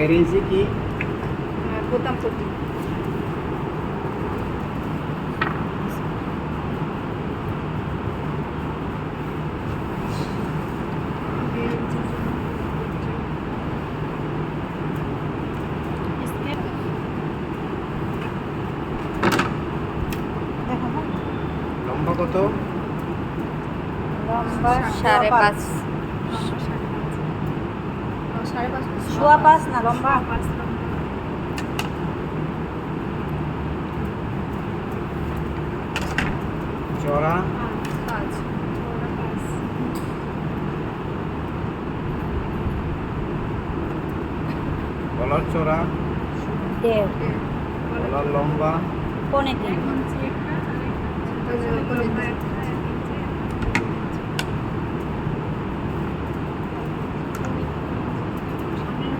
এর ইঞ্চি কি? বোতাম পট্টি। লম্বা কত? লম্বা 5.5। 5.5 না লম্বা। চড়া? গলার চড়া? 1.5। গলার লম্বা? 3.5।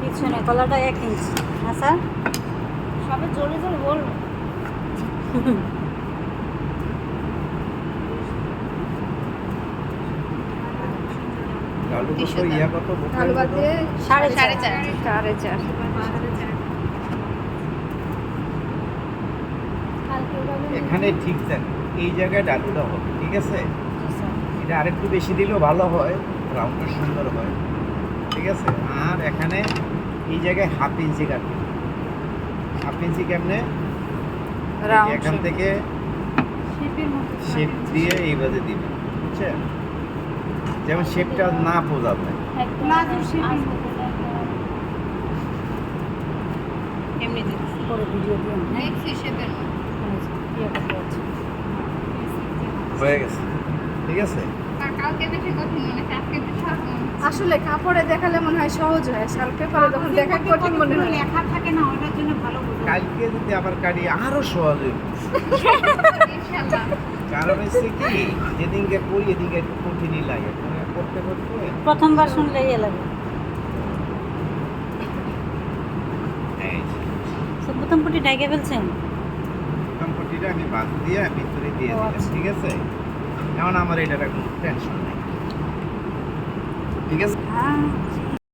পিছনে গলাটা 1 ইঞ্চি না স্যার? সবে জোরে জোরে বল। গালু কত? ইয়া কত? আলু বাদ দিয়ে 4.5। 4.5। এখানে ঠিক দেন, এই জায়গায় ডালুটা হবে, ঠিক আছে? এটা আরেকটু বেশি দিলেও ভালো হয়, রাউন্ডটা সুন্দর হয়, ঠিক আছে? আর এখানে এই জায়গায় 1/2 ইঞ্চি কাটবে। 1/2 ইঞ্চি কেমনে? এখান থেকে শেপ দিয়ে এইভাবে দিবে, বুঝছেন? যেমন শেপটা না বোঝা যায়। এমনি পরে ভিডিও দিন। হয়ে গেছে, ঠিক আছে? আসলে কাপড়ে দেখালে মনে হয় সহজ হয়, শালকে পরে যখন দেখা কঠিন মনে হয়। লেখা থাকে না, ওটার জন্য ভালো বোঝা যায়। কালকে যদি আবার কাটি আরো সহজ হইব। কারণ হচ্ছে কি, যেদিনকে পড়ি এদিকে একটু কঠিনই লাগে, মানে করতে করতে প্রথমবার শুনলে ইয়ে লাগে। এই প্রথম পুটি ডাইকে ফেলছেন? কম্পিউটারটা আমি বাদ দিয়ে ভিতরে দিয়ে দিলাম, ঠিক আছে? এখন আমার এটার কোনো টেনশন নেই, ঠিক আছে? হ্যাঁ।